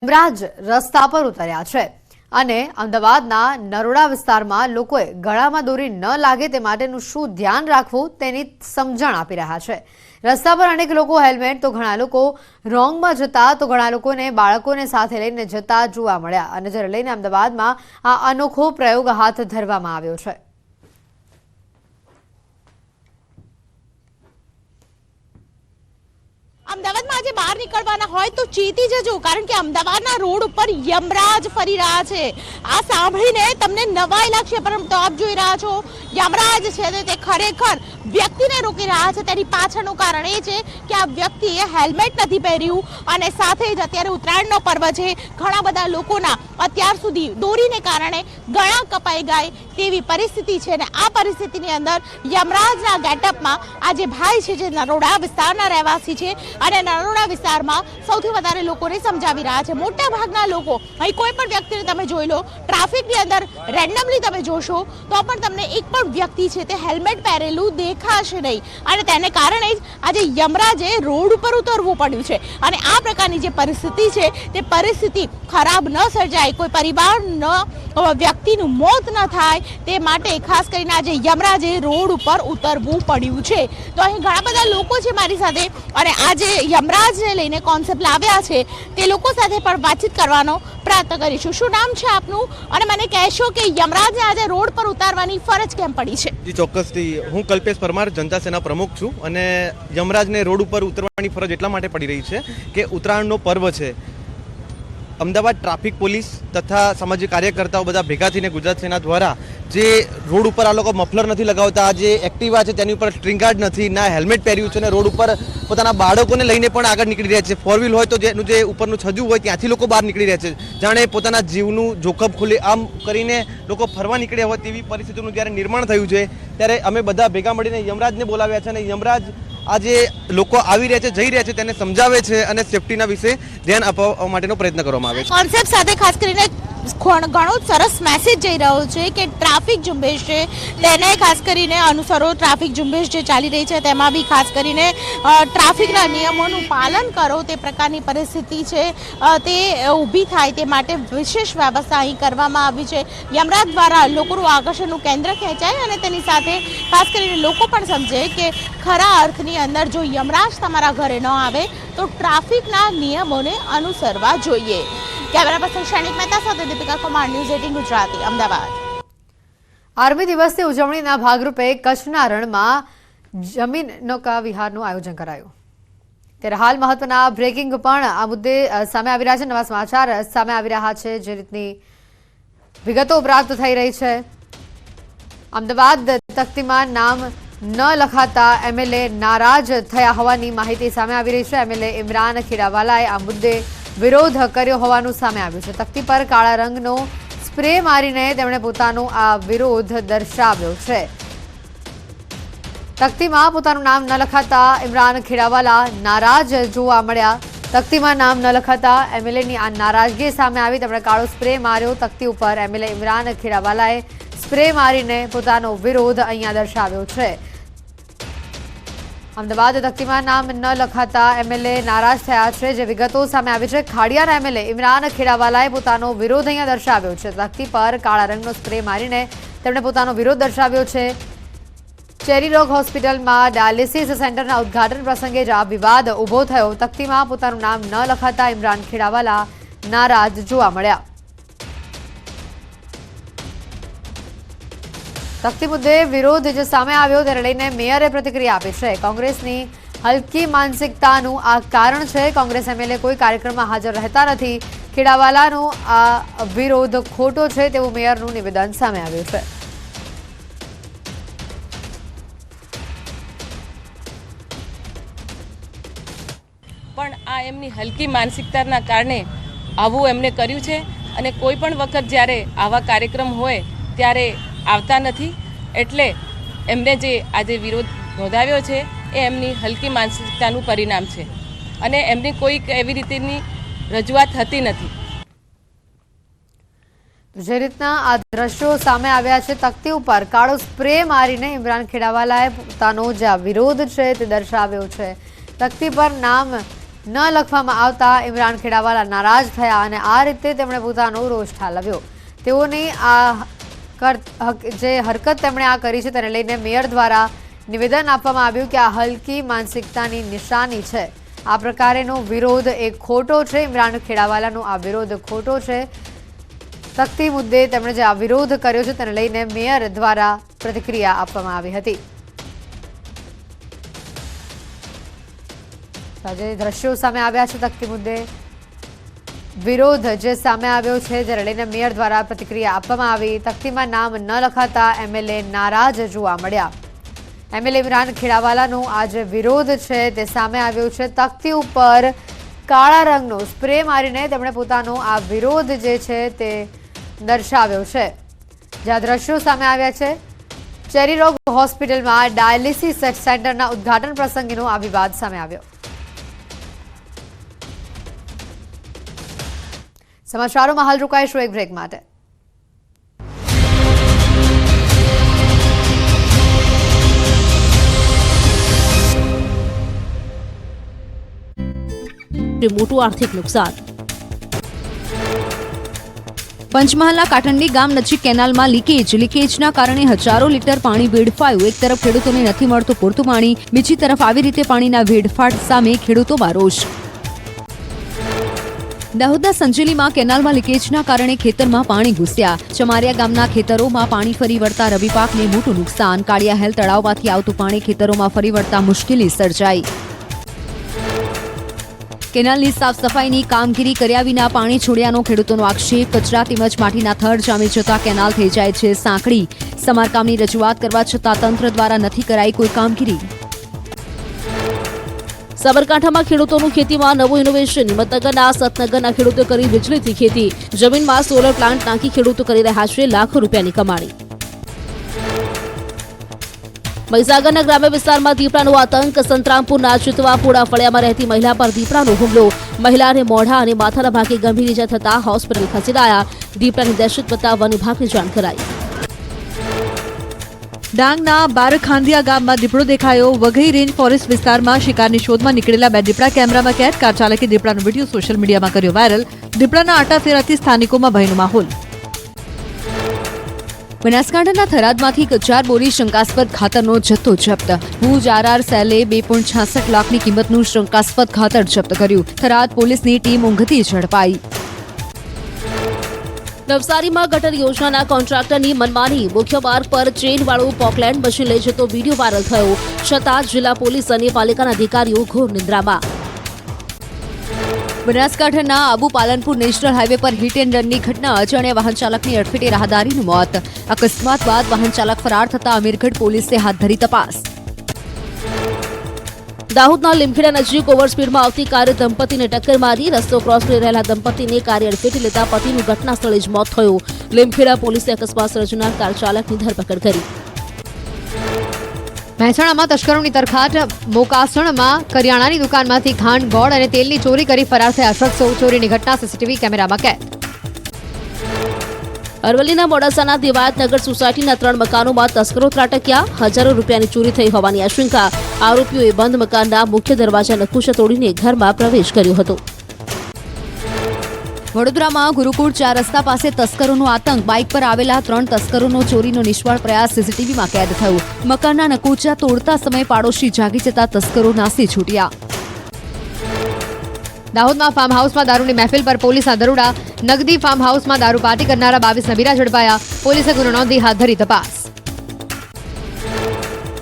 યમરાજ રસ્તા પર ઉતર્યા છે અને અમદાવાદના નરોડા વિસ્તારમાં લોકોએ ગળામાં દોરી ન લાગે તે માટેનું શું ધ્યાન રાખવું તેની સમજણ આપી રહ્યા છે। રસ્તા પર અનેક લોકો હેલ્મેટ તો ઘણા લોકો રોંગમાં જતા તો ઘણા લોકોને બાળકોને સાથે લઈને જતા જોવા મળ્યા અને જેને લઈને અમદાવાદમાં આ અનોખો પ્રયોગ હાથ ધરવામાં આવ્યો છે। અમદાવાદમાં આજે બહાર નીકળવાના હોય તો ચેતી જજો, કારણ કે અમદાવાદના રોડ ઉપર યમરાજ ફરી રહ્યા છે। આ સાંભળીને તમને નવાઈ લાગશે, પરંતુ આપ જોઈ રહ્યા છો યમરાજ છે તે ખરેખર વ્યક્તિને રોકી રહ્યા છે। તેની પાછળનું કારણ એ છે કે આ વ્યક્તિએ હેલ્મેટ નથી પહેર્યું અને સાથે જ અત્યારે ઉત્તરાયણનો પર્વ છે। ઘણા બધા લોકોના અત્યાર સુધી દોરીને કારણે ગળા કપાઈ ગયા તેવી પરિસ્થિતિ છે અને આ પરિસ્થિતિની અંદર યમરાજના ગેટઅપમાં આ જે ભાઈ છે જે નરોડા વિસ્તારના રહેવાસી છે અને નરોડા વિસ્તારમાં સૌથી વધારે લોકોને સમજાવી રહ્યા છે। મોટા ભાગના લોકો અહીં કોઈ પણ વ્યક્તિને તમે જોઈ લો, ટ્રાફિકની અંદર રેન્ડમલી તમે જોશો તો પણ તમને એક પણ વ્યક્તિ છે તે હેલ્મેટ પહેરેલું દેખાશે નહીં અને તેને કારણે જ આજે યમરાજે રોડ ઉપર ઉતરવું પડ્યું છે અને આ પ્રકારની જે પરિસ્થિતિ છે તે પરિસ્થિતિ ખરાબ ન સર્જાય, કોઈ પરિવારનો વ્યક્તિનું મોત ન થાય તે માટે ખાસ કરીને આજે યમરાજે રોડ ઉપર ઉતરવું પડ્યું છે। તો અહીં ઘણા બધા લોકો છે મારી સાથે અને આજે યમરાજને લઈને કોન્સેપ્ટ લાવ્યા છે તે લોકો સાથે પણ વાતચીત કરવાનો પ્રયત્ન કરીશું। શું નામ છે આપનું અને મને કહેશો કે યમરાજને આજે રોડ પર ઉતારવાની ફરજ કેમ પડી છે? જી ચોક્કસથી, હું કલ્પેશ પરમાર, જનતા સેના પ્રમુખ છું અને યમરાજને રોડ ઉપર ઉતરવાની ફરજ એટલા માટે પડી રહી છે કે ઉત્તરાયણનો પર્વ છે। અમદાવાદ ટ્રાફિક પોલીસ તથા સામાજિક કાર્યકર્તાઓ બધા ભેગા થઈને ગુજરાત સેના દ્વારા જે રોડ ઉપર આ લોકો મફલર નથી લગાવતા, આ જે એક્ટિવા છે તેની ઉપર સ્ટ્રિંગ ગાર્ડ નથી, ના હેલ્મેટ પહેર્યું છે અને રોડ ઉપર પોતાના બાળકોને લઈને પણ આગળ નીકળી રહ્યા છે। ફોર વ્હીલ હોય તો જેનું જે ઉપરનું છજુ હોય ત્યાંથી લોકો બહાર નીકળી રહ્યા છે, જાણે પોતાના જીવનું જોખમ ખુલ્લે આમ કરીને લોકો ફરવા નીકળ્યા હોય તેવી પરિસ્થિતિનું જ્યારે નિર્માણ થયું છે ત્યારે અમે બધા ભેગા મળીને યમરાજને બોલાવ્યા છે અને યમરાજ આજે લોકો આવી રહ્યા છે, જઈ રહ્યા છે તેને સમજાવે છે અને સેફટીના વિશે ધ્યાન આપવા માટેનો પ્રયત્ન કરવામાં આવે છે। કોન્સેપ્ટ સાથે ખાસ કરીને ઘણો સરસ મેસેજ જઈ રહ્યો છે કે ટ્રાફિક ઝુંબેશ છે તેને ખાસ કરીને અનુસરો। ટ્રાફિક ઝુંબેશ જે ચાલી રહી છે તેમાં બી ખાસ કરીને ટ્રાફિકના નિયમોનું પાલન કરો, તે પ્રકારની પરિસ્થિતિ છે તે ઊભી થાય તે માટે વિશેષ વ્યવસ્થા અહીં કરવામાં આવી છે। યમરાજ દ્વારા લોકોનું આકર્ષણનું કેન્દ્ર ખેંચાય અને તેની સાથે ખાસ કરીને લોકો પણ સમજે કે ખરા અર્થની અંદર જો યમરાજ તમારા ઘરે ન આવે તો ટ્રાફિકના નિયમોને અનુસરવા જોઈએ। કેમેરા પર્સન શૈનિક મહેતા સાથે દીપિકા કુમાર, ન્યૂઝ 18 ગુજરાતી, અમદાવાદ। આર્મી દિવસની ઉજવણીના ભાગરૂપે કચ્છના રણમાં જમીનનૌકા વિહારનું આયોજન કરાયું। ત્યારે હાલ મહત્વના બ્રેકિંગ પણ આ મુદ્દે સામે આવી રહ્યા છે, નવા સમાચાર સામે આવી રહ્યા છે, જે રીતની વિગતો પ્રાપ્ત થઈ રહી છે। અમદાવાદ તખ્તીમાં નામ ન લખાતા એમએલએ નારાજ થયા હોવાની માહિતી સામે આવી રહી છે। એમએલએ ઇમરાન ખેડાવાલાએ આ મુદ્દે વિરોધ કર્યો હોવાનું સામે આવ્યું છે। તખ્તી પર કાળા રંગનો સ્પ્રે મારીને તેમણે પોતાનો આ વિરોધ દર્શાવ્યો છે। તખ્તીમાં પોતાનું નામ ન લખાતા ઇમરાન ખેડાવાલા નારાજ જોવા મળ્યા। તખ્તીમાં નામ ન લખાતા એમએલએની આ નારાજગી સામે આવી, તેમણે કાળો સ્પ્રે માર્યો। તખ્તી ઉપર એમએલએ ઇમરાન ખેડાવાલાએ સ્પ્રે મારીને પોતાનો વિરોધ અહીંયા દર્શાવ્યો છે। અમદાવાદ તખ્તીમાં નામ ન લખાતા એમએલએ નારાજ થયા છે, જે વિગતો સામે આવી છે। ખાડિયાના એમએલએ ઇમરાન ખેડાવાલાએ પોતાનો વિરોધ અહીંયા દર્શાવ્યો છે। તખ્તી પર કાળા રંગનો સ્પ્રે મારીને તેમણે પોતાનો વિરોધ દર્શાવ્યો છે। ચેરી રોગ હોસ્પિટલમાં ડાયાલિસિસ સેન્ટરના ઉદ્ઘાટન પ્રસંગે જ આ વિવાદ ઊભો થયો। તખ્તીમાં પોતાનું નામ ન લખાતા ઇમરાન ખેડાવાલા નારાજ જોવા મળ્યા। તખ્તી મુદ્દે વિરોધ જે સામે આવ્યો તેને લઈને મેયરે પ્રતિક્રિયા આપી છે। કોંગ્રેસની હલકી માનસિકતાનું આ કારણ છે। કોંગ્રેસ એમએલએ કોઈ કાર્યક્રમમાં હાજર રહેતા નથી। ખેડાવાલાનો આ વિરોધ ખોટો છે તેવું મેયરનું નિવેદન સામે આવ્યું છે। પણ આ એમની હલકી માનસિકતાના કારણે આવું એમને કર્યું છે અને કોઈ પણ વખત જ્યારે આવા કાર્યક્રમ હોય ત્યારે આવતા નથી, એટલે એમને જે આજે વિરોધ નોંધાવ્યો છે એ એમની હલકી માનસિકતાનું પરિણામ છે અને એમની કોઈ એવી રીતની રજૂઆત થતી નથી। જે રીતના આ દ્રશ્યો સામે આવ્યા છે, તખ્તી ઉપર કાળો સ્પ્રે મારીને ઇમરાન ખેડાવાલાએ પોતાનો જે વિરોધ છે તે દર્શાવ્યો છે। તખ્તી પર નામ ન લખવામાં આવતા ઇમરાન ખેડાવાલા નારાજ થયા અને આ રીતે તેમણે પોતાનો રોષ ઠાલવ્યો. તેઓની જે હરકત તેમણે આ કરી છે તેને લઈને મેયર દ્વારા નિવેદન આપવામાં આવ્યું કે આ હલકી માનસિકતાની નિશાની છે. આ પ્રકારેનો વિરોધ એ ખોટો છે. ઇમરાન ખેડાવાલાનો આ વિરોધ ખોટો છે. તકતી મુદ્દે તેમણે જે આ વિરોધ કર્યો છે તેને લઈને મેયર દ્વારા પ્રતિક્રિયા આપવામાં આવી હતી. આજે દ્રશ્યો સામે આવ્યા છે. તકતી મુદ્દે વિરોધ જે સામે આવ્યો છે જેને લઈને મેયર દ્વારા પ્રતિક્રિયા આપવામાં આવી. તકતીમાં નામ ન લખાતા એમએલએ નારાજ જોવા મળ્યા. એમએલએ ઇમરાન ખેડાવાલાનો આ જે વિરોધ છે તે સામે આવ્યો છે. તકતી ઉપર કાળા રંગનો સ્પ્રે મારીને તેમણે પોતાનો આ વિરોધ જે છે તે દર્શાવ્યો છે. જ્યાં દ્રશ્યો સામે આવ્યા છે ચેરી રોગ હોસ્પિટલમાં ડાયાલિસિસ સેન્ટરના ઉદ્ઘાટન પ્રસંગેનો આ વિવાદ સામે આવ્યો. સમાચારોમાં હાલ રોકાઈશું એક બ્રેક માટે. મોટું આર્થિક નુકસાન. પંચમહાલના કાટંડી ગામ નજીક કેનાલમાં લીકેજના કારણે હજારો લીટર પાણી વેડફાયું. એક તરફ ખેડૂતોને નથી મળતું પૂરતું પાણી, બીજી તરફ આવી રીતે પાણીના વેડફાટ સામે ખેડૂતોમાં રોષ. દાહોદના સંજેલીમાં કેનાલમાં લીકેજના કારણે ખેતરમાં પાણી ઘૂસ્યા. ચમારિયા ગામના ખેતરોમાં પાણી ફરી વળતા રવિ પાકને મોટું નુકસાન. કાળિયા હેલ તળાવમાંથી આવતું પાણી ખેતરોમાં ફરી વળતા મુશ્કેલી સર્જાઈ. કેનાલની સાફ સફાઈની કામગીરી કર્યા વિના પાણી છોડ્યાનો ખેડૂતોનો આક્ષેપ. કચરા તેમજ માટીના થડ જામી જતા કેનાલ થઈ જાય છે સાંકડી. સમારકામની રજૂઆત કરવા છતાં તંત્ર દ્વારા નથી કરાઈ કોઈ કામગીરી. સાબરકાંઠામાં ખેડૂતોનું ખેતીમાં નવું ઇનોવેશન. હિંમતનગરના સતનગરના ખેડૂતો કરી વીજળીથી ખેતી. જમીનમાં સોલર પ્લાન્ટ નાખી ખેડૂતો કરી રહ્યા છે લાખો રૂપિયાની કમાણી. મહીસાગરના ગ્રામ્ય વિસ્તારમાં દીપડાનો આતંક. સંતરામપુરના ચિતવાપુરા ફળિયામાં રહેતી મહિલા પર દીપડાનો હુમલો. મહિલાને મોઢા અને માથાના ભાગે ગંભીર ઇજા થતા હોસ્પિટલ ખસેડાયા. દીપડાની દહેશત બતાવવા વન વિભાગને જાણ કરાઈ. ડાંગના બારખાંધિયા ગામમાં દીપડો દેખાયો. વઘઈ રેન્જ ફોરેસ્ટ વિસ્તારમાં શિકારની શોધમાં નીકળેલા 2 દીપડા કેમેરામાં કેદ. કાર ચાલકે દીપડાનો વિડીયો સોશિયલ મીડિયામાં કર્યો વાયરલ. દીપડાના આટાફેરાથી સ્થાનિકોમાં ભયનો માહોલ. બનાસકાંઠાના થરાદમાંથી 1000 બોરી શંકાસ્પદ ખાતરનો જથ્થો જપ્ત. ભુજ આરઆર સેલે 2.66 લાખની કિંમતનું શંકાસ્પદ ખાતર જપ્ત કર્યું. થરાદ પોલીસની ટીમ ઊંઘતી ઝડપાઈ. નવસારીમાં ગટર યોજનાના કોન્ટ્રાક્ટરની મનમાની. મુખ્ય માર્ગ પર ચેનવાળું પોકલેન્ડ મશીન લઈ જતો વિડીયો વાયરલ થયો. છતાં જિલ્લા પોલીસ અને પાલિકાના અધિકારીઓ ઘોર નિંદ્રામાં. બનાસકાંઠાના આબુ પાલનપુર નેશનલ હાઈવે પર હિટ એન્ડ રનની ઘટના. અજાણ્યા વાહન ચાલકની અડફેટે રાહદારીનું મોત. અકસ્માત બાદ વાહન ચાલક ફરાર થતા અમીરગઢ પોલીસે હાથ ધરી તપાસ. દાહોદના લીમખેડા નજીક ઓવરસ્પીડમાં આવતી કારે દંપતીને ટક્કર મારી. રસ્તો ક્રોસ કરી રહેલા દંપતીને કારે અડફેટે લેતા પતિનું ઘટના સ્થળે જ મોત થયું. લીમખેડા પોલીસે અકસ્માત સર્જનાર કાર ચાલકની ધરપકડ કરી. મહેસાણામાં તસ્કરોની તરખાટ. મોકાસણમાં કરિયાણાની દુકાનમાંથી ખાંડ, ગોળ અને તેલની ચોરી કરી ફરાર થયા શખ્સો. ચોરીની ઘટના સીસીટીવી કેમેરામાં કેદ. અરવલ્લીના મોડાસાના દેવાયતનગર સોસાયટીના 3 મકાનોમાં તસ્કરો ત્રાટક્યા. હજારો રૂપિયાની ચોરી થઈ હોવાની આશંકા. આરોપીઓએ બંધ મકાનના મુખ્ય દરવાજા નકુશા તોડીને ઘરમાં પ્રવેશ કર્યો હતો. વડોદરામાં ગુરુકુળ 4 રસ્તા પાસે તસ્કરોનો આતંક. બાઇક પર આવેલા 3 તસ્કરોનો ચોરીનો નિષ્ફળ પ્રયાસ સીસીટીવીમાં કેદ થયો. મકાનના નકુચા તોડતા સમયે પાડોશી જાગી જતા તસ્કરો નાસી છૂટ્યા. દાહોદમાં ફાર્મ હાઉસમાં દારૂની મહેફિલ પર પોલીસના દરોડા. નગદી ફાર્મ હાઉસમાં દારૂ પાર્ટી કરનારા 22 નબીરા ઝડપાયા. પોલીસે ગુનો નોંધી હાથ ધરી તપાસ.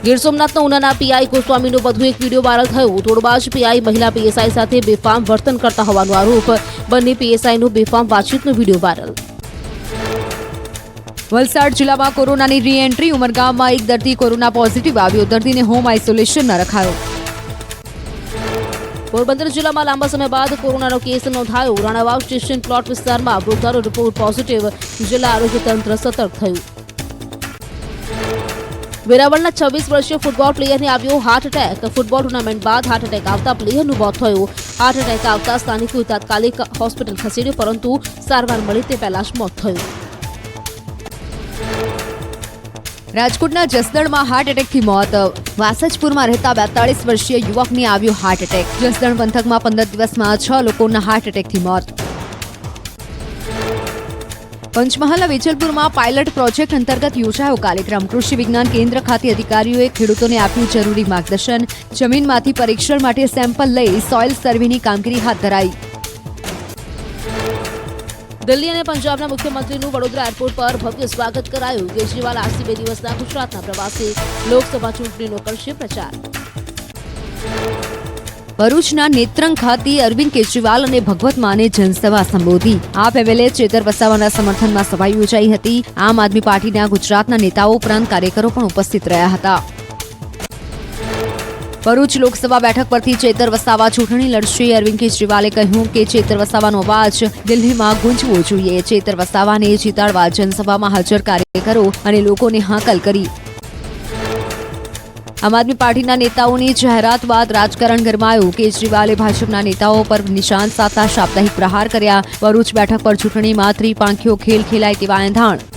ગીર સોમનાથના ઉનાના પીઆઈ ગોસ્વામીનો વધુ એક વિડીયો વાયરલ થયો. તોડબાજ પીઆઈ મહિલા પીએસઆઈ સાથે બેફામ વર્તન કરતા હોવાનો આરોપ. બંને પીએસઆઈનો બેફામ વાતચીતનો વિડીયો વાયરલ. વલસાડ જિલ્લામાં કોરોનાની રી એન્ટ્રી. ઉમરગામમાં એક દર્દી કોરોના પોઝિટિવ આવ્યો. દર્દીને હોમ આઇસોલેશનમાં રખાયો. પોરબંદર જિલ્લામાં લાંબા સમય બાદ કોરોનાનો કેસ નોંધાયો. રાણાવાવ સ્ટેશન પ્લોટ વિસ્તારમાં વૃદ્ધાનો રિપોર્ટ પોઝિટિવ. જિલ્લા આરોગ્ય તંત્ર સતર્ક થયું. વેરાવળના 26 વર્ષીય ફૂટબોલ પ્લેયરને આવ્યો હાર્ટ એટેક. ફૂટબોલ ટુર્નામેન્ટ બાદ હાર્ટ એટેક આવતા પ્લેયરનું મોત થયું. હાર્ટ એટેક આવતા સ્થાનિકોએ તાત્કાલિક હોસ્પિટલ ખસેડ્યો, પરંતુ સારવાર મળી તે પહેલા જ મોત થયું. રાજકોટના જસદણમાં હાર્ટ એટેકથી મોત. વાસજપુરમાં રહેતા 42 વર્ષીય યુવકને આવ્યો હાર્ટ એટેક. જસદણ પંથકમાં 15 દિવસમાં 6 લોકોના હાર્ટ એટેકથી મોત. પંચમહાલના વેજલપુરમાં પાયલટ પ્રોજેક્ટ અંતર્ગત યોજાયો કાર્યક્રમ. કૃષિ વિજ્ઞાન કેન્દ્ર ખાતે અધિકારીઓએ ખેડૂતોને આપ્યું જરૂરી માર્ગદર્શન. જમીનમાંથી પરીક્ષણ માટે સેમ્પલ લઈ સોઇલ સર્વેની કામગીરી હાથ ધરાઈ. દિલ્હી અને પંજાબના મુખ્યમંત્રીનું વડોદરા એરપોર્ટ પર ભવ્ય સ્વાગત કરાયું. કેજરીવાલ આજથી 2 દિવસના ગુજરાતના પ્રવાસે લોકસભા ચૂંટણીનો કરશે પ્રચાર. ભરૂચના નેત્રંગ ખાતે અરવિંદ કેજરીવાલ અને ભગવત માને જનસભા સંબોધી. આ પહેલે ચેતર વસાવાના સમર્થનમાં સભા યોજાઈ હતી. આમ આદમી પાર્ટીના ગુજરાતના નેતાઓ ઉપરાંત કાર્યકરો પણ ઉપસ્થિત રહ્યા હતા. ભરૂચ લોકસભા બેઠક પરથી ચેતર વસાવા ચૂંટણી લડશે. અરવિંદ કેજરીવાલે કહ્યું કે ચેતર વસાવાનો અવાજ દિલ્હીમાં ગુંજવો જોઈએ. ચેતર વસાવાને જીતાડવા જનસભામાં હાજર કાર્યકરો અને લોકોને હાકલ કરી. આમ આદમી પાર્ટીના તેઓની જાહેરાત બાદ રાજકારણ ગરમાયું. કેજરીવાલે ભાજપના નેતાઓ પર નિશાન સાધતા સાપ્તાહિક પ્રહાર કર્યા. ભરૂચ બેઠક પર ચૂંટણીમાં ત્રિપાંખીયો ખેલ ખેલાય તેવા એંધાણ.